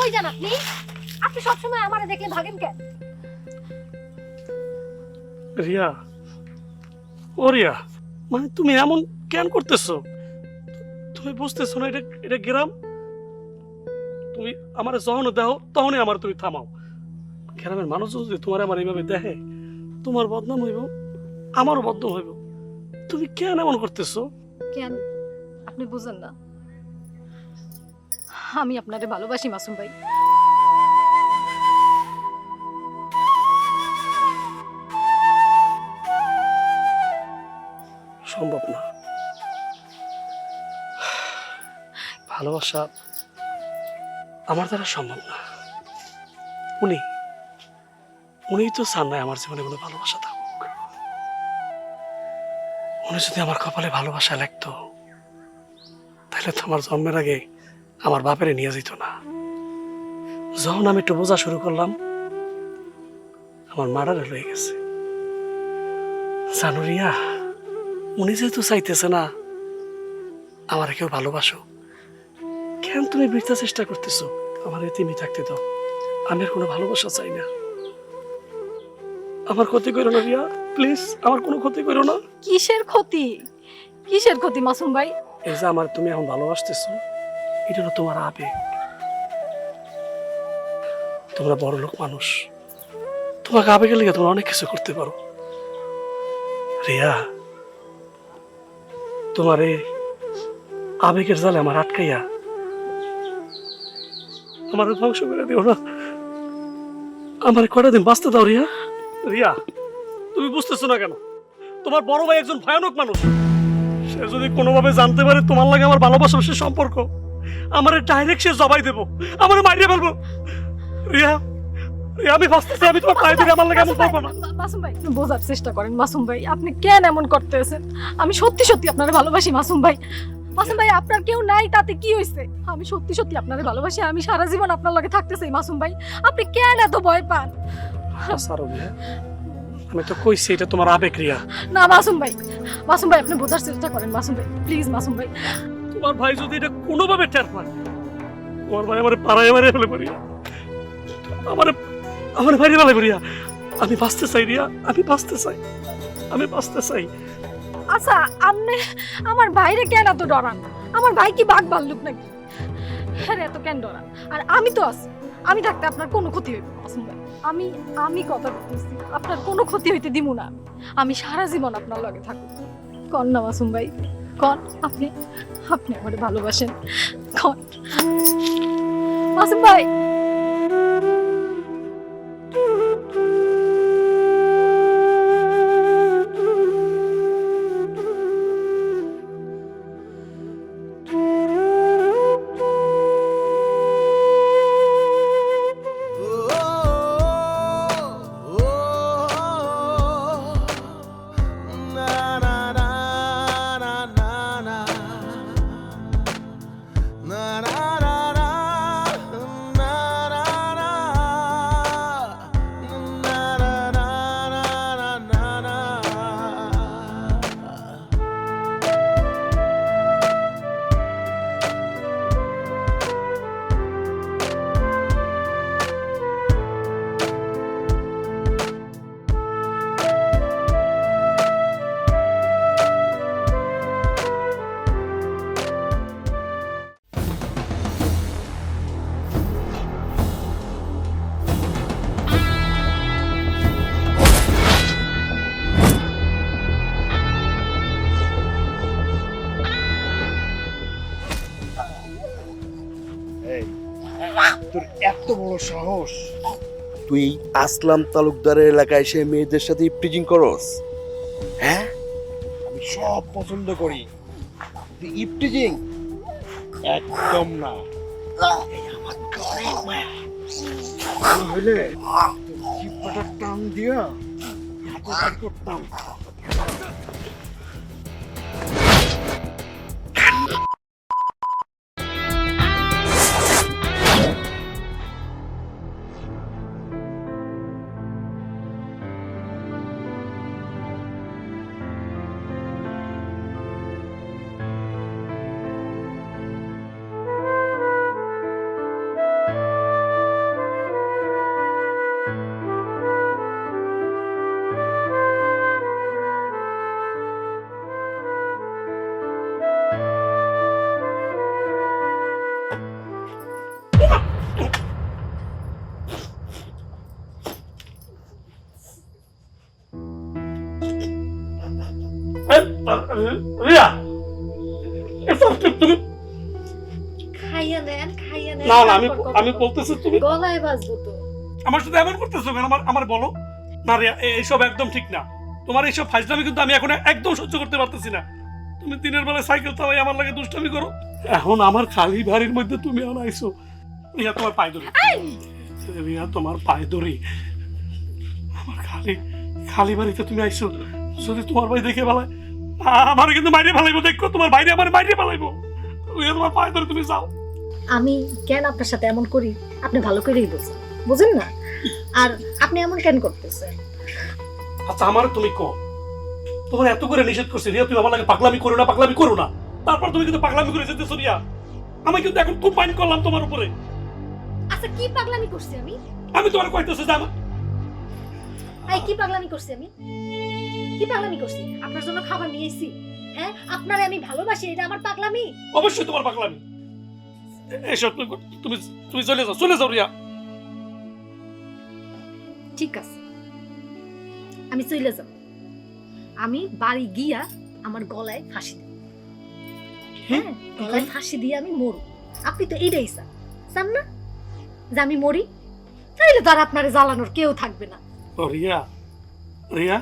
কই যান আপনি? আপনি সবসময় আমারে দেখলে ভাগেন কেন? রিয়া, ও রিয়া, মানে তুমি এমন কেন করতেছো? তুমি বুঝতেছো না এটা গ্রাম? তুমি আমার যখন দাও তখনই আমার তুমি থামাও। গ্রামের মানুষ যদি তোমার আমার এইভাবে দেখে, তোমার বদনাম হইব, আমারও বদনাম হইব। তুমি কেন এমন করতেছো? কেন আপনি বুঝেন না? আমি আপনারে ভালোবাসি মাসুম ভাই। সম্ভব না। ভালোবাসা আমার দ্বারা সম্ভব না। উনি তো চান নাই আমার জীবনে কোনো ভালোবাসা থাকুক। উনি যদি আমার কপালে ভালোবাসা লাগতো, তাহলে তো আমার জন্মের আগে আমার বাপেরে নিয়ে যেত না। যখন আমি একটু বোঝা শুরু করলাম, আমার মারারে রয়ে গেছে। জানো রিয়া, উনি যেহেতু চাইতেছে না আমার কেউ ভালোবাসো, কেন তুমি বৃথা চেষ্টা করতেছো আমার এতিমি থাকতে দাও? আমি আর কোনো ভালোবাসা চাই না। আমার ক্ষতি করো না রিয়া, প্লিজ আমার কোনো ক্ষতি করো না। কিসের ক্ষতি? কিসের ক্ষতি মাসুম ভাই? এই যে আমার তুমি এখন ভালোবাসতেছো, এটা হলো তোমার আবেগ। তোমরা বড় লোক মানুষ, তোমাকে আবেগের লেগে তোমরা অনেক কিছু করতে পারো। রিয়া, তোমার এই আবেগের জালে আমার আটকাইয়া আমার ধ্বংস করে দিও না। আমার কয়টা দিন বাঁচতে দাও রিয়া। রিয়া, তুমি বুঝতেছো না কেন? তোমার বড় ভাই একজন ভয়ানক মানুষ। সে যদি কোনোভাবে জানতে পারে তোমার লাগে আমার ভালোবাসার সে সম্পর্ক, আমার ডাইরেক্ট সে জবাই দেবো, আমার মারিয়ে ফেলবো। রিয়া, রিয়া, আমি বাঁচতেছি, আমি তোমার পায়ে দিলে আমার লাগে এমন করবো না। মাসুম ভাই আপনি বোঝার চেষ্টা করেন। মাসুম ভাই আপনি কেন এমন করতেছেন? আমি সত্যি সত্যি আপনারে ভালোবাসি মাসুম ভাই। মাসুম ভাই আপনার কেউ নাই তাতে কি হইছে? আমি সত্যি সত্যি আপনারে ভালোবাসি। আমি সারা জীবন আপনার লগে থাকতে চাই মাসুম ভাই। আপনি কেন এত ভয় পান? সারো রিয়া, আমি তো কইছি এটা তোমার আবেগ রিয়া। না মাসুম ভাই, মাসুম ভাই আপনি বোঝার চেষ্টা করেন মাসুম ভাই, প্লিজ মাসুম ভাই। তোমার ভাই যদি এটা কোনোভাবে টের পায়, তোমার ভাই আমার পাড়ায় মারে ফেলে পড়িয়া, আমার আমার ভাইরে ফেলে পড়িয়া। আমি বাঁচতে চাই রিয়া, আমি বাঁচতে চাই, আমি বাঁচতে চাই। আচ্ছা আপনি আমার ভাইরে কেন এত ডরান? আমার ভাই কি বাঘ ভাল্লুক নাকি? হ্যাঁ এত কেন ডরান? আর আমি তো আছি, আমি থাকতে আপনার কোনো ক্ষতি হইবে না মাসুম ভাই। আমি আমি কথা বলতেছি, আপনার কোনো ক্ষতি হইতে দিব না। আমি সারা জীবন আপনার লগে থাকবো। কন না মাসুম ভাই, কন আপনি আপনি আমারে ভালোবাসেন, কন মাসুম ভাই। এই, তোর এত বড় সাহস, তুই আসলাম তালুকদারের এলাকায় এসে মেয়েদের সাথে ইপটিজিং করস? হ্যাঁ, আমি সব পছন্দ করি, তুই ইপটিজিং একদম না। এই আমার ঘরে মায়া হইলে তোর জিহ্বাটা টান দিয়া হাতে বাড়ি করতাম। রিয়া তুমি খাইয়া নেন না না আমি আমি বলতেছি তুমি গলায় বাজবো তো। আমার সাথে এমন করতেছো কেন আমার বলো না রিয়া এইসব একদম ঠিক না তোমার এইসব ফাইজলামি কিন্তু আমি এখন একদম সহ্য করতে পারতেছি না তুমি দিনের বেলা সাইকেল চালাই আমার লাগে দুষ্টামি করো এখন আমার খালি বাড়ির মধ্যে তুমি আনাইছো রিয়া তোমার পায়ে ধরি রিয়া তোমার পায়ে ধরি আমার খালি খালি বাড়িতে তুমি আইছো যদি তোমার ভাই দেখে ফেলায় আমার কিন্তু মাইরে ফেলাইবো দেখো তোমার বাইরে আমার মাইরে ফেলাইবো রিয়া তোমার পায়ে ধরে তুমি যাও আমি কেন আপনার সাথে এমন করি আপনি ভালো করেই বুঝেন বুঝেন না আর আপনি এমন কেন করতেছেন আচ্ছা আমার তুমি কো তোমার এত করে নিষেধ করছি রিয়া তুমি আমার লাগে পাগলামি করো না তারপর তুমি কিন্তু পাগলামি করে যেতেছো রিয়া আমি কিন্তু এখন খুব পাইন করলাম তোমার উপরে আচ্ছা কি পাগলামি করছি আমি তোমার কইতেছি যে আমার কি পাগলামি করছি কি পাগলামি করছি আপনার জন্য খাবার নিয়ে এসেছি হ্যাঁ আপনারে আমি ভালোবাসি এটা আমার পাগলামি অবশ্যই তোমার পাগলামি এসব তুমি তুমি চলে যাও রিয়া ঠিক আছে আমি চলে যাব আমি বাড়ি গিয়া আমার গলায় ফাঁসি দেব হ্যাঁ গলায় ফাঁসি দিয়ে আমি মরু আপনি তো এইটাই চান না যে আমি মরি তাইলে তো আর আপনারে জ্বালানোর কেউ থাকবে না ও রিয়া রিয়া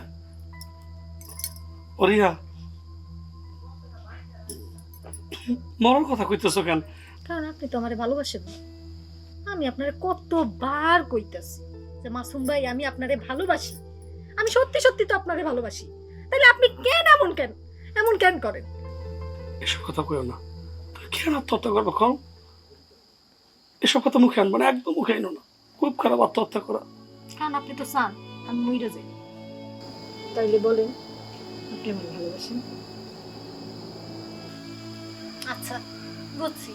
ও রিয়া মরার কথা কইতেছো কেন কারণ আপনি তো আমারে ভালোবাসেন না আমি আপনারে কতবার কইতাছি যে মাসুম ভাই আমি আপনারে ভালোবাসি আমি সত্যি সত্যি তো আপনারে ভালোবাসি তাহলে আপনি এমন কেন করেন এসব কথা কইও না তুই কেন আত্মহত্যা করবো কল এসব কথা মুখে আনবো না একদম মুখে আনো না খুব খারাপ আত্মহত্যা করা কারণ আপনি তো চান আমি মইরা যাই তাইলে বলেন আপনি আমাকে ভালোবাসেন আচ্ছা বুঝছি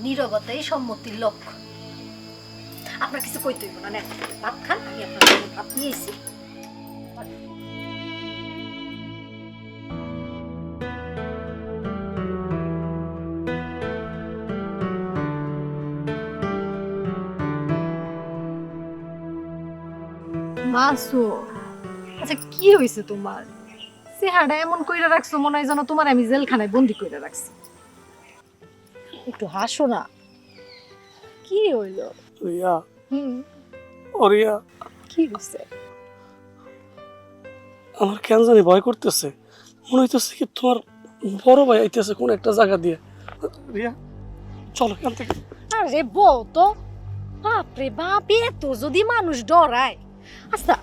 নীরবতাই সম্মতির লক্ষ্য আপনার কিছু কইতে হইব না নেন ভাত খান আমি আপনার জন্য ভাত নিয়ে এসেছি মাসু আচ্ছা কি হয়েছে তোমার চেহারা এমন কইরা রাখছো মনে হয় যেন তোমার আমি জেলখানায় বন্দি কইরা রাখছি একটু হাসো না কি হইলো রিয়া ও রিয়া কি হইছে আমার কেন জানি ভয় করতেছে মনে হইতেছে কি তোমার বড় ভাই আইতেছে কোন একটা জায়গা দিয়ে রিয়া চলো এখান থেকে আরে বউ তো বাপরে বাপ এত যদি মানুষ ডরায় আচ্ছা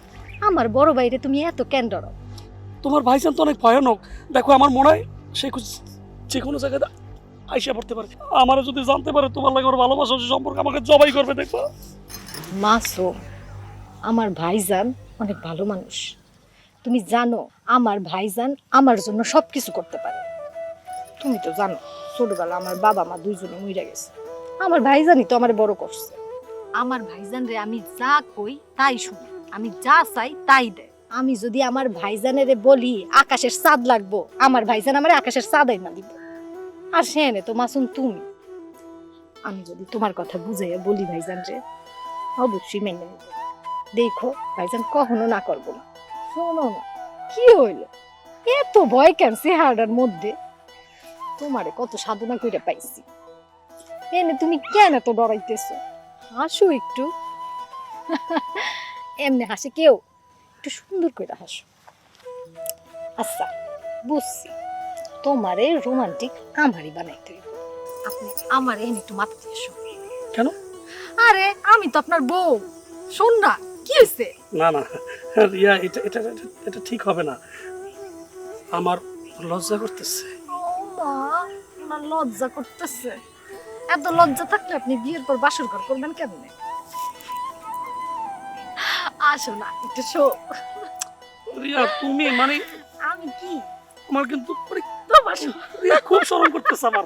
আমার বড় ভাইরে তুমি এত কেন ডরাও তোমার ভাইজান তো অনেক ভয়ানক দেখো আমার মনে হয় সে যে কোনো জায়গায় আইসা পড়তে পারে আমার যদি জানতে পারে তোমার লাগে ওর ভালোবাসা সম্পর্কে আমাকে জবাই করবে দেখো মাসো আমার ভাইজান অনেক ভালো মানুষ তুমি জানো আমার ভাইজান আমার জন্য সবকিছু করতে পারে তুমি তো জানো ছোটবেলা আমার বাবা মা দুইজনে মরে গেছে আমার ভাইজানই তো আমার বড় করছে আমার ভাইজান রে আমি যা কই তাই শুনি আমি যা চাই তাই দেয় আমি যদি আমার ভাইজানের বলি আকাশের চাঁদ লাগবো আমার ভাইজান আমার আকাশের চাঁদাই না দিব আর সেনে তো মাসুম তুমি আমি যদি তোমার কথা বুঝাইয়া বলি ভাইজান রে অবশ্যই মেনে নেব দেখো ভাইজান কখনো না করবো না শোনো না কি হইলো এত ভয় কেন চেহারার মধ্যে তোমারে কত সাধনা করে পাইছি এনে তুমি কেন এত ডরাইতেছো হাসো একটু এমনি হাসে কেউ একটু সুন্দর করে হাসো আচ্ছা বুঝছি তোমারে রোমান্টিক আমারই বানাইতে হইব আপনি আমার এনে একটু মাথা দিয়ে শোন কেন আরে আমি তো আপনার বউ শোন না কি হয়েছে না না রিয়া এটা এটা এটা- এটা ঠিক হবে না আমার লজ্জা করতেছে ও মা আমার লজ্জা করতেছে এত লজ্জা থাকলে আপনি বিয়ের পর বাসর ঘর করবেন কেমনে আসো না একটু শো রিয়া তুমি মানে আমি কি আমার কিন্তু মানে তো বাসো রিয়া খুব শরম করতেছে আমার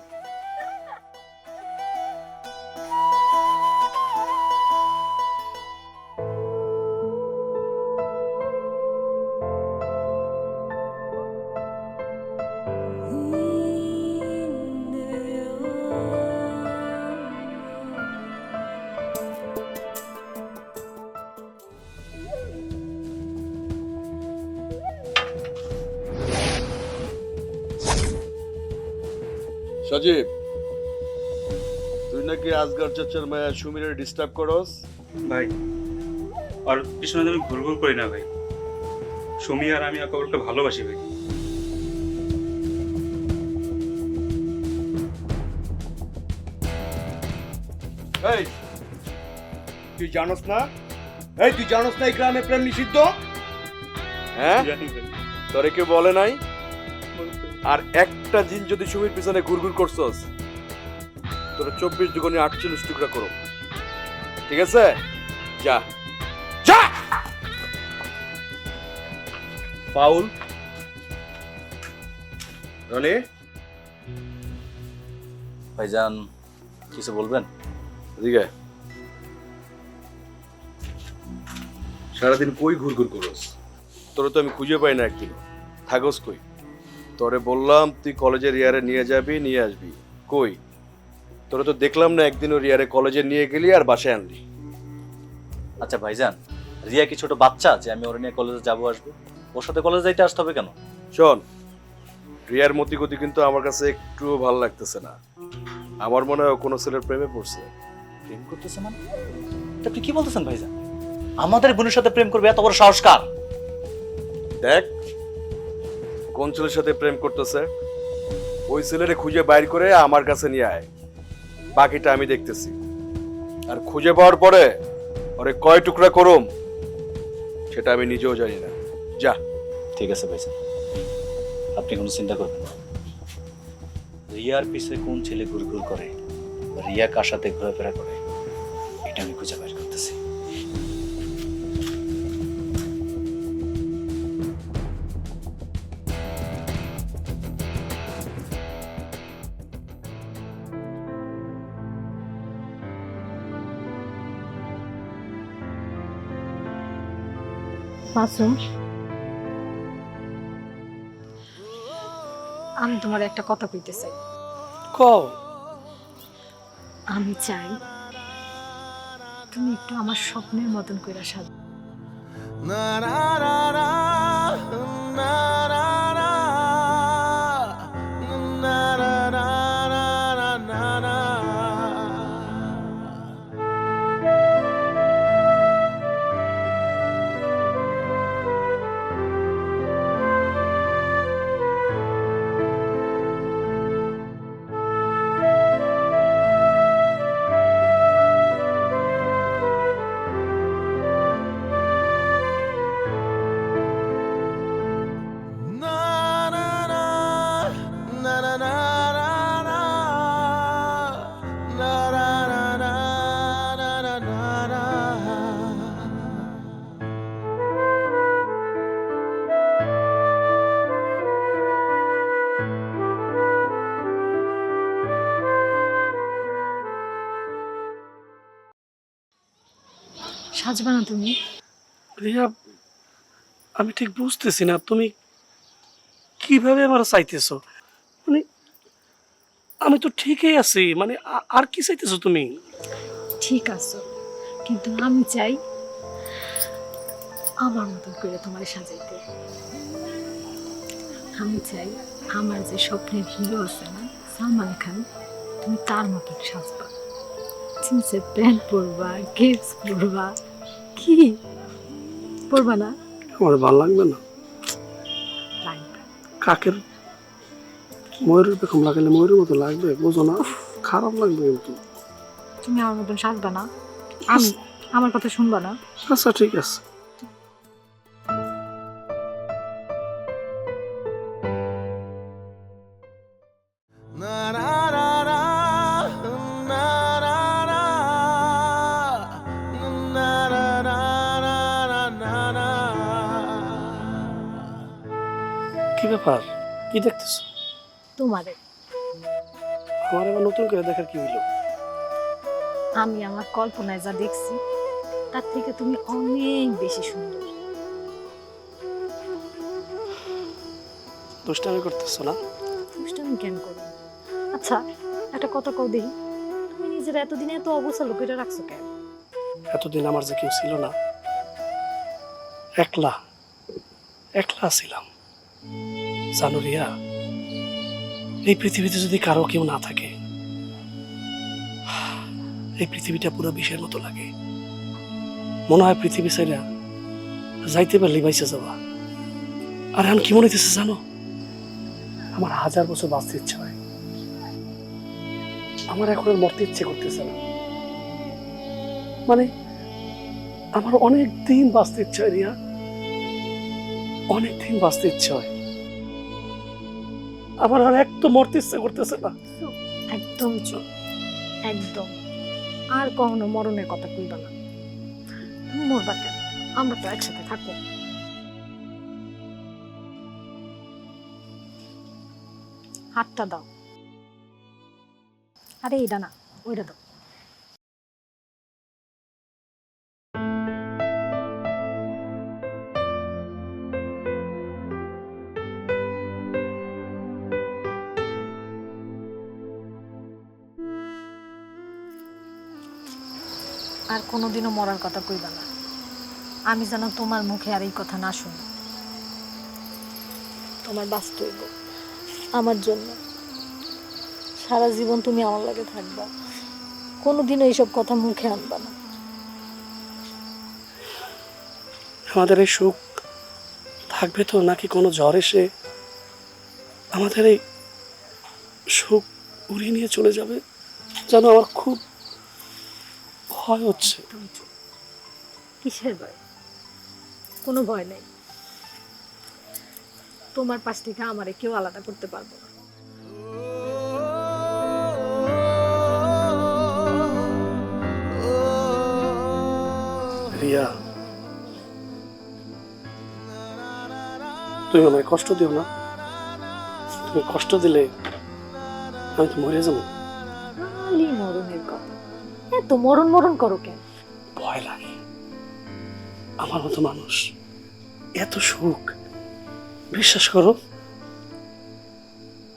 সাজিব, তুই নাকি আজগার চাচার মায়া সুমিরের ডিস্টার্ব করস? ভাই আর পিছনে আমি ভুল করি না ভাই। সুমি আর আমি একে অপরকে ভালোবাসি ভাই। এই তুই জানোস না, তুই জানোস না এই গ্রামে প্রেম নিষিদ্ধ? হ্যাঁ, জানি ভাই। তোরে কেউ বলে নাই? আর একটা দিন যদি সুমির পিছনে ঘুরঘুর করছস, তোরা 24 দুগুণে 48 টুকরা করো, ঠিক আছে? যা যা। পাউল, রনি, ভাইজান কিছু বলবেন? এদিকে আয়। সারাদিন কই ঘুরঘুর করস? তোরা তো আমি খুঁজে পাই না একদিন। থাকস কই? তোরে বললাম তুই কলেজের রিয়ারে নিয়ে যাবি, নিয়ে আসবি, কই? তোরা তো দেখলাম না একদিনও রিয়ারে কলেজে নিয়ে গেলি আর বাসায় আনলি। আচ্ছা ভাইজান, রিয়া কি ছোট বাচ্চা যে আমি ওর নিয়ে কলেজে যাবো আসবো? ওর সাথে কলেজে যাইতে আসতে হবে কেন? শোন, রিয়ার মতিগতি কিন্তু আমার কাছে একটুও ভালো লাগতেছে না। আমার মনে হয় ও কোনো ছেলের প্রেমে পড়ছে। প্রেম করতেছে মানে? এটা আপনি কি বলতেছেন ভাইজান? আমাদের বোনের সাথে প্রেম করবে এত বড় সাহস কার? দেখ কোন ছেলের সাথে প্রেম করতেছে, ওই ছেলেরে খুঁজে বাইর করে আমার কাছে নিয়ে আয়। বাকিটা আমি দেখতেছি। আর খুঁজে পাওয়ার পরে ওরে কয় টুকরা করুম সেটা আমি নিজেও জানি না। যা। ঠিক আছে ভাইজান, আপনি কোনো চিন্তা করবেন না। রিয়ার পিছে কোন ছেলে ঘুরঘুর করে, রিয়া কার সাথে ঘোরাফেরা করে, এটা আমি খুঁজে বের করতেছি। মাসুম, আমি তোমার একটা কথা কইতে চাই। কও। আমি চাই তুমি একটু আমার স্বপ্নের মতন কইরা সাজ। সাজবা না তুমি? রিয়া, আমি ঠিক বুঝতেছি না তুমি কিভাবে আমার চাইতেছো। মানে আমি তো ঠিকই আছি, মানে আর কি চাইতেছো তুমি? ঠিক আছে, কিন্তু আমি চাই আমার মতন করে তোমার সাজাইতে। আমি চাই আমার যে স্বপ্নের হিরো আছে না, সালমান খান, তুমি তার মতন সাজবা। জিন্সের প্যান্ট পরবা, গেটস পরবা। কি পরবা না? আমার ভালো লাগবে না। লাগবে। কাকের ময়ূরের পেখম লাগালে ময়ূরের মতো লাগবে, বোঝো না? খারাপ লাগবে কিন্তু। তুমি আমার মতন সাজবা না? আমি আমার কথা শুনবা না? আচ্ছা ঠিক আছে। কি ব্যাপার, কি দেখতেছো? তোমারে আমার এবার নতুন করে দেখার কি হইলো? আমি আমার কল্পনায় যা দেখছি তার থেকে তুমি অনেক বেশি সুন্দর। দুষ্টামি করতেছো না? দুষ্টামি কেন করো? আচ্ছা একটা কথা কও দেখি, তুমি নিজের এতদিনে এত অবস্থা লুকিয়ে রাখছো কেন? এতদিন আমার যে কেউ ছিল না, একলা একলা ছিলাম। জানো রিয়া, এই পৃথিবীতে যদি কারো কেউ না থাকে, এই পৃথিবীটা পুরো বিষের মতো লাগে। মনে হয় পৃথিবী ছেড়ে যাইতে পারলে বাইসে যাওয়া। আর এখন কি মনে হইতেছে জানো, আমার 1000 বছর বাঁচতে ইচ্ছে হয়। আমার এখন আর মরতে ইচ্ছে করতেছে না। মানে আমার অনেক দিন বাঁচতে ইচ্ছে হয় রিয়া, অনেক দিন বাঁচতে ইচ্ছে হয়। আমার আর এক তো মরতে ইচ্ছে করতেছে না। একদম চুপ, একদম। আর কখনো মরণের কথা কইবা না। তুমি মরবা কেন? আমরা তো একসাথে থাকবো। হাতটা দাও। আরে এটা না, ওইটা দাও। আর কোনোদিনও মরার কথা কইবা না। আমি যেন তোমার মুখে আর এই কথা না শুনি। তোমার বাঁচতে হইব আমার জন্য। সারা জীবন তুমি আমার লাগে থাকবা, কোনোদিনও এইসব কথা মুখে আনবা না। আমাদের এই সুখ থাকবে তো, নাকি কোনো ঝড় এসে আমাদের এই সুখ উড়িয়ে নিয়ে চলে যাবে? যেন আমার খুব ভয় হচ্ছে। কিসের ভয়? কোনো ভয় নেই। তোমার পাশ থেকে আমারে কেউ আলাদা করতে পারবো না। রিয়া, তুমি আমায় কষ্ট দিও না। তুমি কষ্ট দিলে আমি তো মরে যাবো। খালি মরণের কথা, এত মরণ মরণ করো কেন? ভয় লাগে। আমার মতো মানুষ এত সুখ, বিশ্বাস করো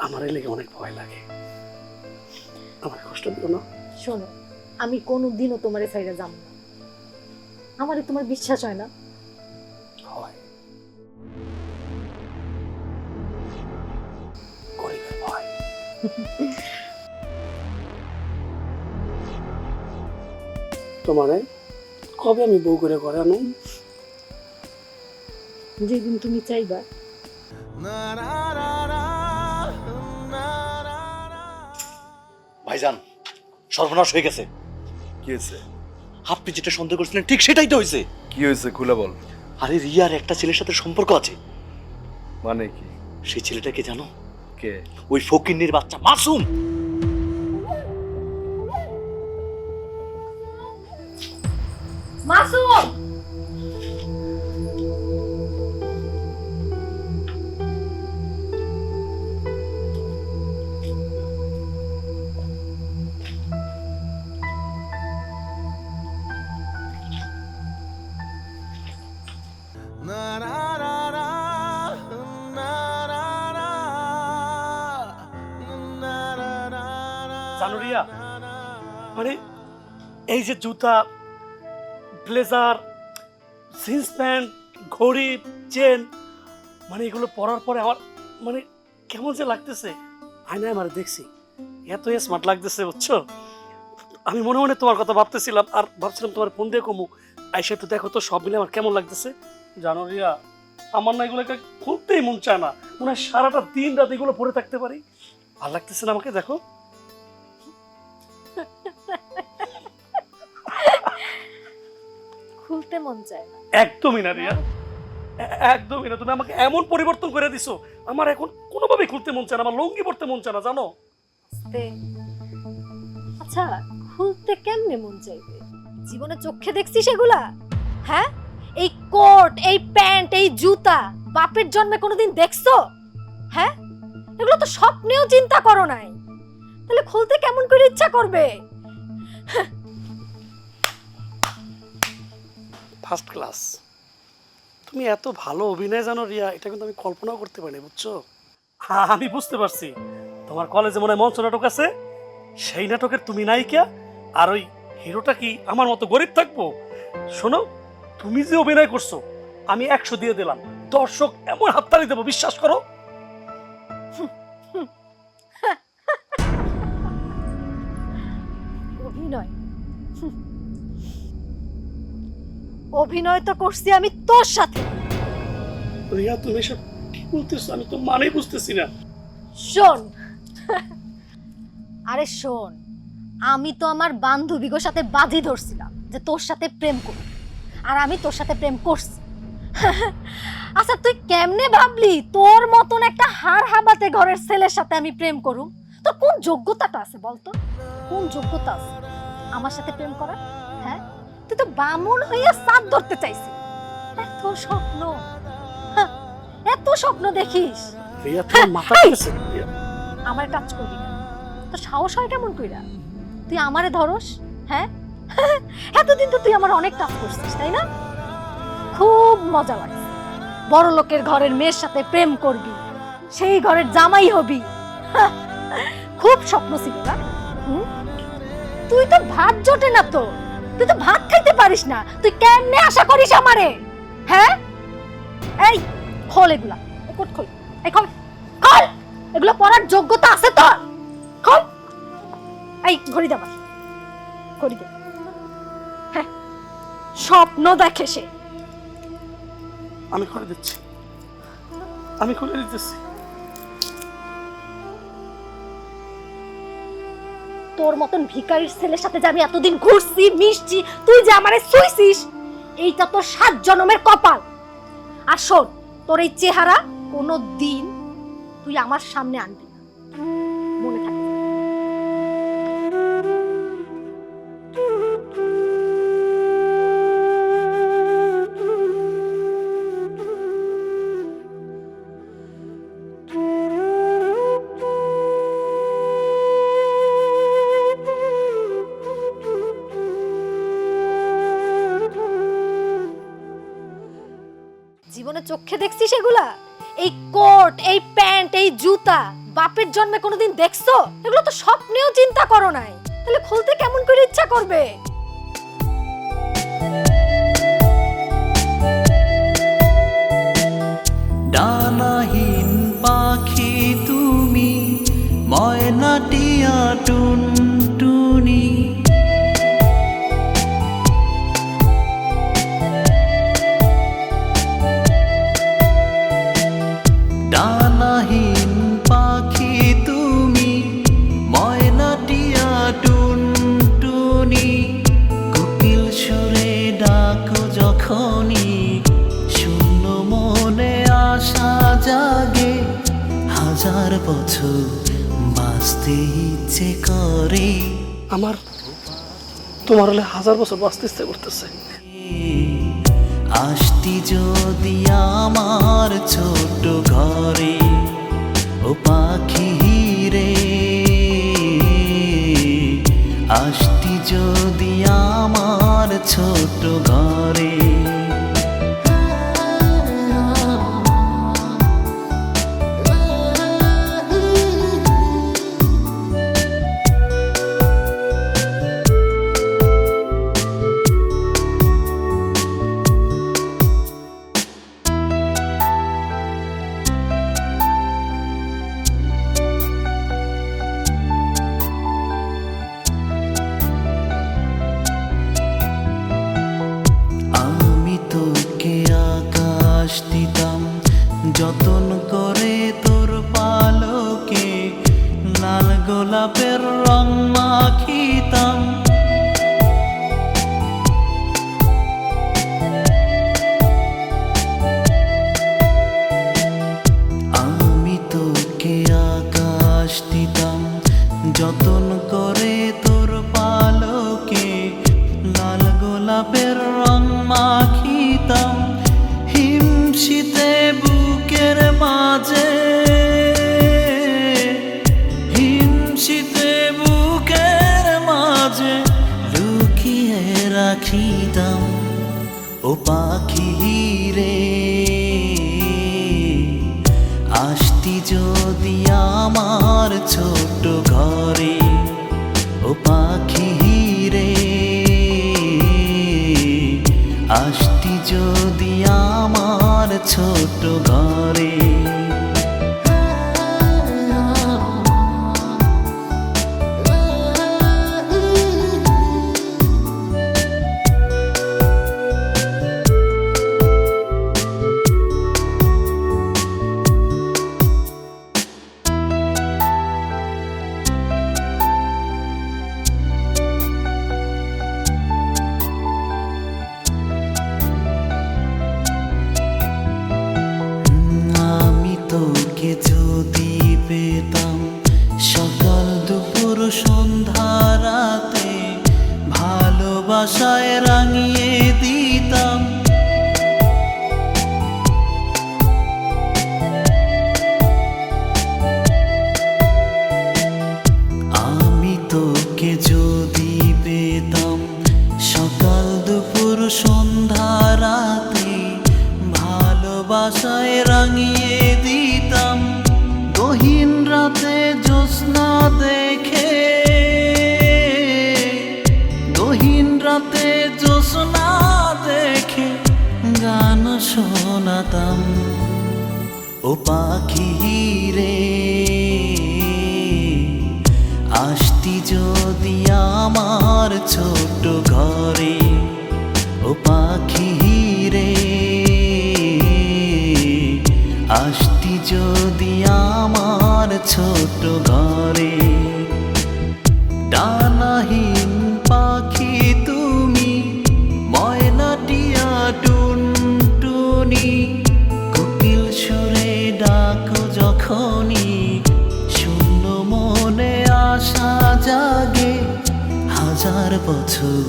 আমার এই লেগে অনেক ভয় লাগে। আমার কষ্ট দিও না। শোনো, আমি কোনোদিনও তোমারে ছাইরা যাব না। আমারে তোমার বিশ্বাস হয় না? হয়, গরিবের ভয়। তোমারে কবে আমি বউ করে ঘরে আনো? যেদিন তুমি চাইবা। ভাইজান, সর্বনাশ হয়ে গেছে। কি হয়েছে? আপনি যেটা সন্দেহ করছিলেন ঠিক সেটাই তো হয়েছে। কি হয়েছে খুলে বল। আরে রিয়ার একটা ছেলের সাথে সম্পর্ক আছে। মানে কি? সেই ছেলেটাকে জানো? কে? ওই ফকিন্নির বাচ্চা মাসুম। মাসুম! জানো রিয়া, মানে এই যে জুতা, ব্লেজার, জিন্স প্যান্ট, ঘড়ি, চেন, মানে এগুলো পরার পরে আমার মানে কেমন যে লাগতেছে। আয়নায় আমার দেখছি এত স্মার্ট লাগতেছে, বুঝছো? আমি মনে মনে তোমার কথা ভাবতেছিলাম, আর ভাবছিলাম তোমার ফোন দিয়ে কমু, আইসা একটু দেখো তো সব মিলে আমার কেমন লাগতেছে। জানো রিয়া, আমার না এগুলোকে খুলতেই মন চায় না। মনে হয় সারাটা দিন রাত এগুলো পরে থাকতে পারি। ভালো লাগতেছে না আমাকে? দেখো। খুলতে মন চায় না। একদমই না রিয়া, একদমই না। তুমি আমাকে এমন পরিবর্তন করে দিছো, আমার এখন কোনোভাবেই খুলতে মন চায় না, আমার লুঙ্গি পড়তে মন চায় না, জানো? আচ্ছা, খুলতে কেমনে মন চাইবে? জীবনে চোখে দেখছিস এগুলা? হ্যাঁ, এই কোট, এই প্যান্ট, এই জুতা বাপের জন্মে কোনোদিন দেখছো? হ্যাঁ, এগুলো তো স্বপ্নেও চিন্তা করো নাই। তাহলে খুলতে কেমন করে ইচ্ছা করবে? First class. তুমি এত ভালো অভিনয় জানো রিয়া, এটা কিন্তু আমি কল্পনাও করতে পারিনি, বুঝছো? হ্যাঁ, আমি বুঝতে পারছি। তোমার কলেজে মনে হয় মঞ্চ নাটক আছে, সেই নাটকের তুমি নায়িকা, আর ওই হিরোটা কি আমার মতো গরিব থাকবো? শোনো, তুমি যে অভিনয় করছো আমি 100 দিয়ে দিলাম। দর্শক এমন হাততালি দেবো, বিশ্বাস করো। অভিনয় হুঁ। অভিনয় তো করছি আমি তোর সাথে। রিয়া তুমি এসব কি বলতেছো? আমি তো মানেই বুঝতেছি না। শোন, আরে শোন, আমি তো আমার বান্ধবীগোর সাথে বাজি ধরছিলাম যে তোর সাথে প্রেম করব, আর আমি তোর সাথে প্রেম করছি। আচ্ছা তুই কেমনে ভাবলি তোর মতন একটা হাড় হাবাতে ঘরের ছেলের সাথে আমি প্রেম করুম? তোর কোন যোগ্যতাটা আছে বলতো? কোন যোগ্যতা আছে আমার সাথে প্রেম করার? হ্যাঁ, তুই তো বামুন হইয়া সাত ধরতে চাইছিস। এত স্বপ্ন, হ্যাঁ, এত স্বপ্ন দেখিস। রিয়া তোমার মাথা গেছে। আমার টাচ করবি না, তো সাহস হয় কেমন কইরা তুই আমারে ধরস? হ্যাঁ, এতদিন তো তুই আমার অনেক টাচ করছিস তাই না? খুব মজা লাগে। বড় লোকের ঘরের মেয়ের সাথে প্রেম করবি, সেই ঘরের জামাই হবি, খুব স্বপ্ন ছিল না? তুই তো ভাত জোটে না, তো তুই তো ভাত খাইতে পারিস না, তুই কেমনে আশা করিস আমারে? হ্যাঁ, এই খোল এগুলা, কোট খোল, এই খোল খোল, এগুলো পড়ার যোগ্যতা আছে তোর? খোল, এই ঘড়ি দে আমার, ঘড়ি দে। হ্যাঁ, স্বপ্ন দেখে সে। আমি করে দিচ্ছি, আমি করে দিতেছি। তোর মতন ভিখারির ছেলের সাথে যে আমি এতদিন ঘুরছি মিশছি, তুই যে আমারে ছুঁইছিস, এইটা তোর 7 জন্মের কপাল। আর শোন, তোর এই চেহারা কোনো দিন তুই আমার সামনে আনবি না, মনে থাকে। জীবনে চোখে দেখছিস এগুলা? এই কোট, এই প্যান্ট, এই জুতা বাপের জন্মে কোনোদিন দেখছো? এগুলো তো স্বপ্নেও চিন্তা করো নাই, তাহলে খুলতে কেমন করে ইচ্ছা করবে? ডানাহীন পাখি তুমি, ময়নাটিয়া টুনটুনি, ডানাহীন পাখি তুমি, ময়নাটিয়া টুনটুনি, কোকিল সুরে ডাকো যখনই, শূন্য মনে আশা জাগে, 1000 বছর বাঁচতে ইচ্ছে করে। আমার তোমার হলে 1000 বছর বাঁচতে ইচ্ছে করতেছে। আসতি যদি আমার ছোট ঘরে, ও পাখি রে, আসতি যদি আমার ছোট ঘরে। আমি তোকে আকাশ দিতাম যতন করে, তোর পালকে লাল গোলাপের রং মাখিতাম। আমি তোকে আকাশ দিতাম যতন করে, তোর পালকে লাল গোলাপের রং মাখিতাম। হিম শীতে বুকের মাঝে, হিম শীতে বুকের মাঝে লুকিয়ে রাখিতাম। ও পাখি রে, আসতি যদি আমার ছোট ঘরে, ও পাখি রে, আসতি যদি আমার ছোট ঘরে। ভালোবাসায় রাঙিয়ে দিতাম। আমি তোকে যদি পেতাম সকাল দুপুর সন্ধ্যা রাতে, ভালোবাসায় রাঙিয়ে দিতাম। গহীন রাতে জ্যোৎস্না দেখে, গহীন রাতে জ্যোৎস্না দেখে গান শোনাতাম। ও পাখি রে, আসতি যদি আমার ছোট ঘরে। ও পাখি রে, আসতি যদি আমার ছোট ঘরে। ডানাহীন পাখি তুমি, ময়নাটিয়া টুনটুনি, কোকিল সুরে ডাকো যখনই, শূন্য মনে আশা জাগে। হাজার বছর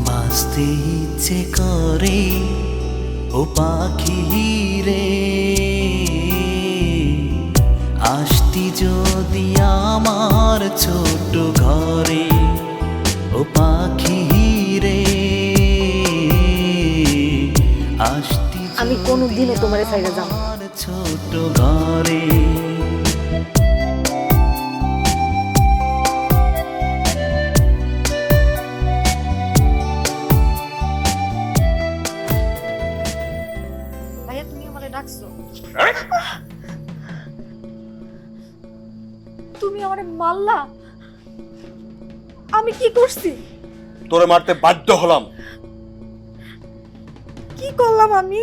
বাঁচতে ইচ্ছে করে। ও পাখি রে, আসতি যদি আমার ছোট ঘরে। ও পাখি রে, আসতি আমি কোনোদিনও তোমারে ছাইড়া যাব না। আমার ছোট ঘরে। ভাইয়া তুমি আমারে ডাকছো? তুমি আমারে মারলা? আমি কি করছি? তোরে মারতে বাধ্য হলাম। কি করলাম আমি?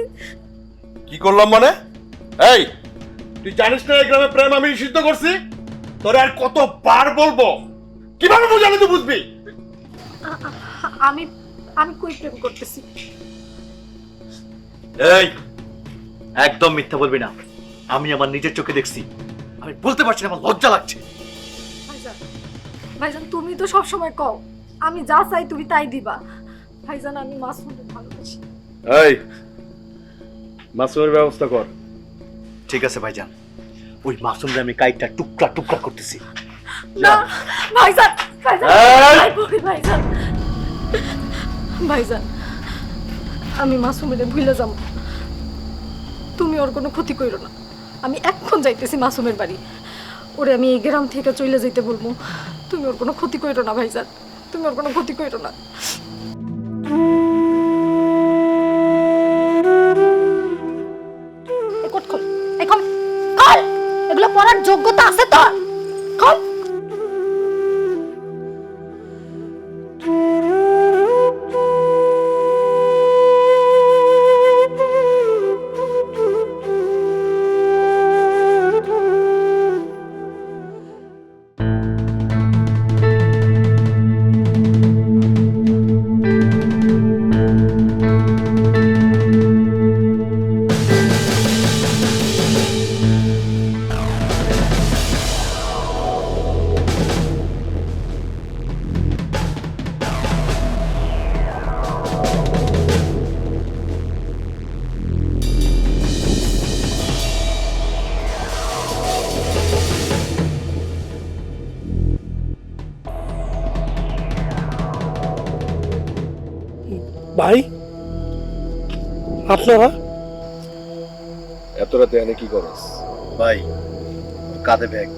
কি করলাম মানে? এই, তুই জানিস না এই গ্রামে প্রেম আমি নিষিদ্ধ করছি? তোরে আর কতবার বলবো? কিভাবে বোঝালে তুই বুঝবি? আমি আমি কই প্রেম করতেছি? এই, একদম মিথ্যা বলবি না। আমি আমার নিজের চোখে দেখছি। আমি বলতে পারছি না, আমার লজ্জা লাগছে। ভাইজান, ভাইজান তুমি তো সব সময় কও আমি যা চাই তুমি তাই দিবা। ভাইজান আমি মাসুমকে ভালোবাসি। এই, মাসুমের ব্যবস্থা কর। ঠিক আছে ভাইজান, ওই মাসুমরে আমি কাইটটা টুকরা টুকরা করতেছি। না ভাইজান, ভাইজান এই! আই বলি ভাইজান। ভাইজান আমি মাসুমের ভুলে যাব। তুমি ওর কোনো ক্ষতি কইরো না। আমি এখন যাইতেছি মাসুমের বাড়ি। ওরে আমি এই গ্রাম থেকে চলে যাইতে বলবো। তুমি ওর কোনো ক্ষতি কইরো না ভাইজান, তুমি ওর কোনো ক্ষতি কইরো না। এই কোট খোল, এই খোল, খোল। এগুলো পড়ার যোগ্যতা আছে তোর? খোল। ভাই, আপনারা এত রাতে এনে কি করস? ভাই, কাঁধে ব্যাগ,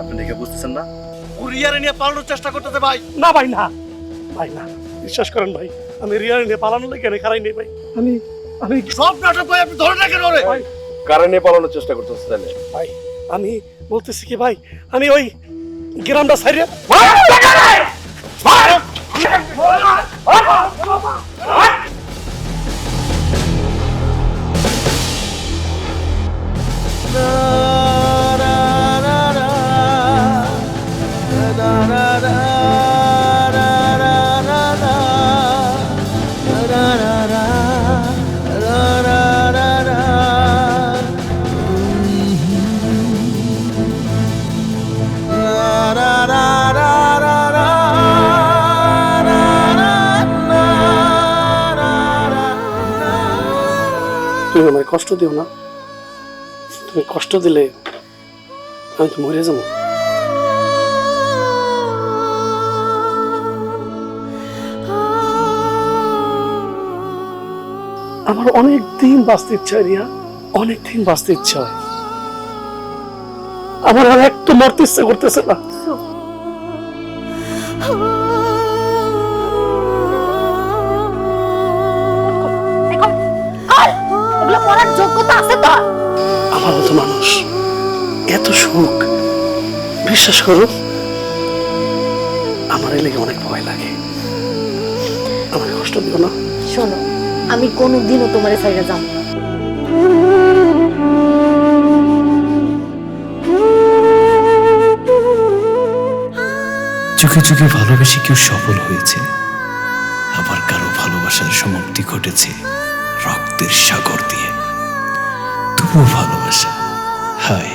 আপনি দেখে বুঝতেছেন না? ও রিয়ারে নিয়ে পালানোর চেষ্টা করতেছে ভাই। না ভাই, না ভাই, না, বিশ্বাস করেন ভাই, আমি রিয়ার নিয়ে পালানো লেগে এনে খারাই নেই ভাই। আমি আমি সব নাটক ভাই আপনি ধরে রাখেন ওরে। ভাই, কারণে পালানোর চেষ্টা করতেছিস তাহলে? ভাই আমি বলতেছি কি ভাই, আমি ওই গ্রামটা ছাইরে তুমি আমায় কষ্ট দিও না। তুমি কষ্ট দিলে আমি তো মরে যাবো। আমার অনেক দিন বাঁচতে ইচ্ছা হয় রিয়া, অনেক দিন বাঁচতে ইচ্ছা হয়। আমার আর একটু মরতে ইচ্ছা করতেছে না। এগুলো পড়ার যোগ্যতা আছে তো? আমার মতো মানুষ এত সুখ, বিশ্বাস করো আমার এই লেগে অনেক ভয় লাগে। আমার কষ্ট দিও না। শোনো, আমি কোনোদিনও তোমার সাইডে যাব না। চোখে চোখে ভালোবেসে কেউ সফল হয়েছে, আবার কারো ভালোবাসার সমাপ্তি ঘটেছে রক্তের সাগর দিয়ে। তবুও ভালোবাসা, হায়